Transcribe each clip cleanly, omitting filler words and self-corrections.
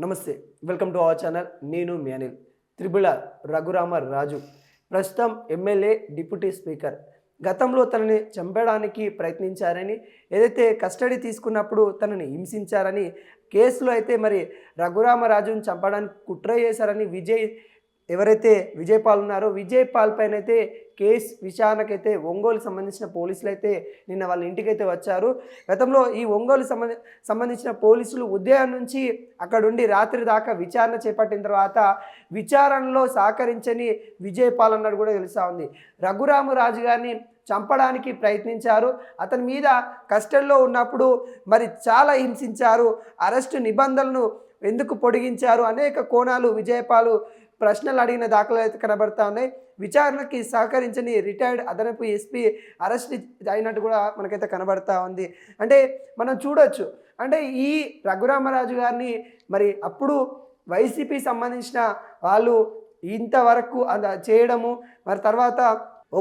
నమస్తే. Welcome to our channel. నేను మీ అనిల్. త్రిబుల రఘురామరాజు ప్రస్తుతం ఎమ్మెల్యే, డిప్యూటీ స్పీకర్. గతంలో తనని చంపడానికి ప్రయత్నించారని, ఏదైతే కస్టడీ తీసుకున్నప్పుడు తనని హింసించారని కేసులో అయితే మరి రఘురామరాజుని చంపడానికి కుట్ర చేశారని ఎవరైతే విజయ్ పాల్ ఉన్నారో విజయ్ పాల్ పైన అయితే కేసు విచారణకైతే ఒంగోలు సంబంధించిన పోలీసులు అయితే నిన్న వాళ్ళ ఇంటికైతే వచ్చారు. గతంలో ఈ ఒంగోలు సంబంధించిన పోలీసులు ఉదయం నుంచి అక్కడుండి రాత్రి దాకా విచారణ చేపట్టిన తర్వాత విచారణలో సహకరించని విజయ్ పాల్ అన్నది కూడా తెలుస్తూ ఉంది. రఘురామరాజు గారిని చంపడానికి ప్రయత్నించారు. అతని మీద కస్టడీలో ఉన్నప్పుడు మరి చాలా హింసించారు. అరెస్టు నిబంధనలను ఎందుకు పొడిగించారు, అనేక కోణాలు విజయపాలు ప్రశ్నలు అడిగిన దాఖలు అయితే కనబడతా ఉన్నాయి. విచారణకి సహకరించని రిటైర్డ్ అదనపు ఎస్పీ అరెస్ట్ అయినట్టు కూడా మనకైతే కనబడతా ఉంది. అంటే మనం చూడొచ్చు, అంటే ఈ రఘురామరాజు గారిని మరి అప్పుడు వైసీపీ సంబంధించిన వాళ్ళు ఇంతవరకు చేయడము, మరి తర్వాత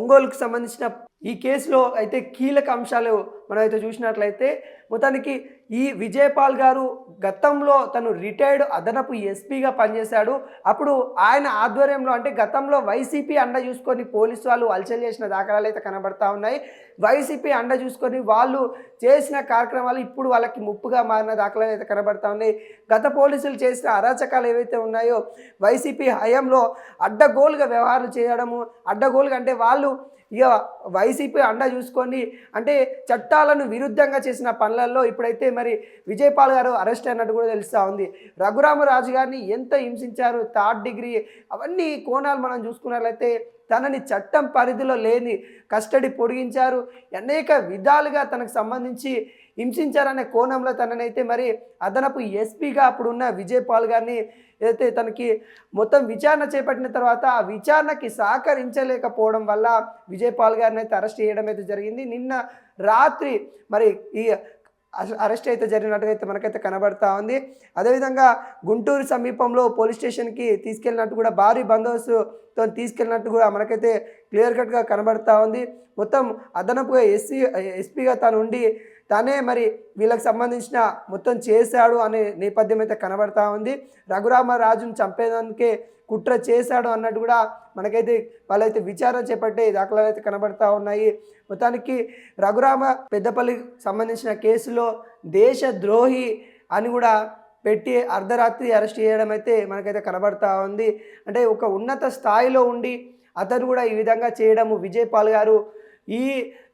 ఒంగోలుకు సంబంధించిన ఈ కేసులో అయితే కీలక అంశాలు మనమైతే చూసినట్లయితే మొత్తానికి ఈ విజయపాల్ గారు గతంలో తను రిటైర్డ్ అదనపు ఎస్పీగా పనిచేశాడు. అప్పుడు ఆయన ఆధ్వర్యంలో, అంటే గతంలో వైసీపీ అండ చూసుకొని పోలీసు వాళ్ళు అలచల్ చేసిన దాఖలాలు అయితే కనబడతా ఉన్నాయి. వైసీపీ అండ చూసుకొని వాళ్ళు చేసిన కార్యక్రమాలు ఇప్పుడు వాళ్ళకి ముప్పుగా మారిన దాఖలాలు అయితే కనబడతా ఉన్నాయి. గత పోలీసులు చేసిన అరాచకాలు ఏవైతే ఉన్నాయో వైసీపీ హయాంలో అడ్డగోలుగా వ్యవహారాలు చేయడము, అడ్డగోలుగా అంటే వాళ్ళు ఇక వైసీపీ అండ చూసుకొని అంటే చట్టాలను విరుద్ధంగా చేసిన పనులలో ఇప్పుడైతే మరి విజయపాల్ గారు అరెస్ట్ అయినట్టు కూడా తెలుస్తూ ఉంది. రఘురామరాజు గారిని ఎంత హింసించారు, థర్డ్ డిగ్రీ, అవన్నీ కోణాలు మనం చూసుకున్నట్లయితే తనని చట్టం పరిధిలో లేని కస్టడీ పొడిగించారు, అనేక విధాలుగా తనకు సంబంధించి హింసించారనే కోణంలో తననైతే మరి అదనపు ఎస్పీగా అప్పుడున్న విజయపాల్ గారిని ఏదైతే తనకి మొత్తం విచారణ చేపట్టిన తర్వాత ఆ విచారణకి సహకరించలేకపోవడం వల్ల విజయపాల్ గారిని అయితే అరెస్ట్ చేయడం అయితే జరిగింది. నిన్న రాత్రి మరి ఈ అరెస్ట్ అయితే జరిగినట్టుగా అయితే మనకైతే కనబడతా ఉంది. అదేవిధంగా గుంటూరు సమీపంలో పోలీస్ స్టేషన్కి తీసుకెళ్ళినట్టు కూడా భారీ బందోబస్తుతో తీసుకెళ్ళినట్టు కూడా మనకైతే క్లియర్ కట్గా కనబడతా ఉంది. మొత్తం అదనపుగా ఎస్పీగా తాను ఉండి తానే మరి వీళ్ళకి సంబంధించిన మొత్తం చేశాడు అనే నేపథ్యం అయితే కనబడతా ఉంది. రఘురామరాజును చంపేదానికే కుట్ర చేశాడు అన్నట్టు కూడా మనకైతే వాళ్ళైతే విచారణ చేపట్టే దాఖలాలు అయితే కనబడతా ఉన్నాయి. మొత్తానికి రఘురామ పెద్దపల్లికి సంబంధించిన కేసులో దేశద్రోహి అని కూడా పెట్టి అర్ధరాత్రి అరెస్ట్ చేయడం అయితే మనకైతే కనబడతా ఉంది. అంటే ఒక ఉన్నత స్థాయిలో ఉండి అతను కూడా ఈ విధంగా చేయడము, విజయపాల్ గారు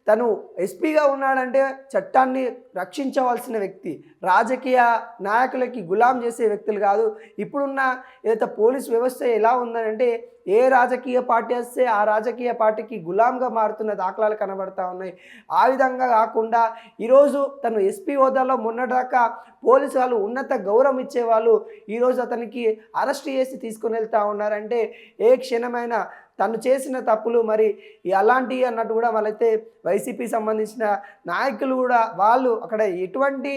తను ఎస్పీగా ఉన్నాడంటే చట్టాన్ని రక్షించవలసిన వ్యక్తి, రాజకీయ నాయకులకి గులాం చేసే వ్యక్తులు కాదు. ఇప్పుడున్న ఏదైతే పోలీస్ వ్యవస్థ ఎలా ఉందంటే ఏ రాజకీయ పార్టీ వస్తే ఆ రాజకీయ పార్టీకి గులాంగా మారుతున్న దాఖలాలు కనబడతా ఉన్నాయి. ఆ విధంగా కాకుండా ఈరోజు తను ఎస్పీ హోదాలో మొన్నటిదాకా పోలీసు వాళ్ళు ఉన్నత గౌరవం ఇచ్చేవాళ్ళు ఈరోజు అతనికి అరెస్ట్ చేసి తీసుకుని వెళ్తూ ఉన్నారంటే ఏ క్షణమైన తను చేసిన తప్పులు మరి అలాంటివి అన్నట్టు కూడా వాళ్ళైతే వైసీపీ సంబంధించిన నాయకులు కూడా వాళ్ళు అక్కడ ఎటువంటి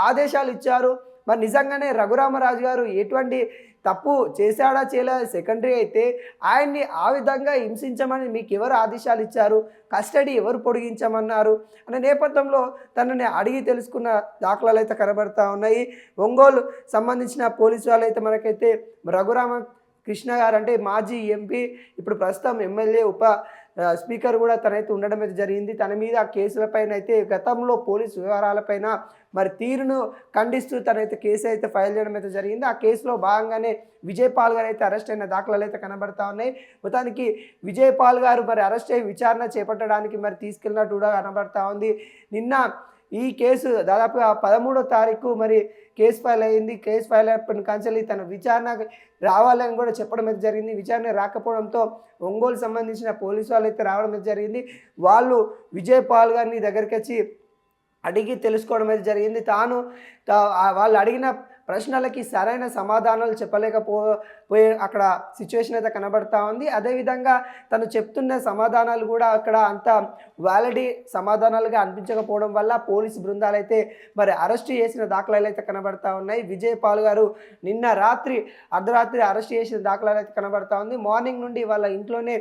ఆదేశాలు ఇచ్చారు, మరి నిజంగానే రఘురామరాజు గారు ఎటువంటి తప్పు చేశాడా చేయలేదా సెకండరీ అయితే ఆయన్ని ఆ విధంగా హింసించమని మీకు ఎవరు ఆదేశాలు ఇచ్చారు, కస్టడీ ఎవరు పొడిగించమన్నారు అనే నేపథ్యంలో తనని అడిగి తెలుసుకున్న దాఖలాలు అయితే కనబడతా ఉన్నాయి. ఒంగోలు సంబంధించిన పోలీసు వాళ్ళు అయితే మనకైతే కృష్ణ గారు, అంటే మాజీ ఎంపీ, ఇప్పుడు ప్రస్తుతం ఎమ్మెల్యే, ఉప స్పీకర్ కూడా తనైతే ఉండడం అయితే జరిగింది. తన మీద ఆ కేసులపైన అయితే గతంలో పోలీసు వ్యవహారాలపైన మరి తీరును ఖండిస్తూ తనైతే కేసు అయితే ఫైల్ చేయడం అయితే జరిగింది. ఆ కేసులో భాగంగానే విజయపాల్ గారు అయితే అరెస్ట్ అయిన దాఖలాలు అయితే కనబడతా ఉన్నాయి. మొత్తానికి విజయపాల్ గారు మరి అరెస్ట్ అయ్యి విచారణ చేపట్టడానికి మరి తీసుకెళ్ళినట్టు కూడా కనబడతా ఉంది. నిన్న ఈ కేసు దాదాపుగా 13వ తారీఖు మరి కేసు ఫైల్ అయ్యింది. కేసు ఫైల్ అయిపోయిన కాంచెల్లి తన విచారణ రావాలని కూడా చెప్పడం అయితే జరిగింది. విచారణ రాకపోవడంతో ఒంగోలు సంబంధించిన పోలీసు వాళ్ళు అయితే రావడం అయితే జరిగింది. వాళ్ళు విజయపాల్ గారిని దగ్గరికి వచ్చి అడిగి తెలుసుకోవడం అయితే జరిగింది. వాళ్ళు అడిగిన ప్రశ్నలకి సరైన సమాధానాలు చెప్పలేకపోయే అక్కడ సిచ్యువేషన్ అయితే కనబడతా ఉంది. అదేవిధంగా తను చెప్తున్న సమాధానాలు కూడా అక్కడ అంత వ్యాలిటీ సమాధానాలుగా అనిపించకపోవడం వల్ల పోలీసు బృందాలు అయితే మరి అరెస్ట్ చేసిన దాఖలాలు అయితే కనబడతా ఉన్నాయి. విజయపాల్ గారు నిన్న అర్ధరాత్రి అరెస్ట్ చేసిన దాఖలాలు అయితే కనబడతా ఉంది. మార్నింగ్ నుండి వాళ్ళ ఇంట్లోనే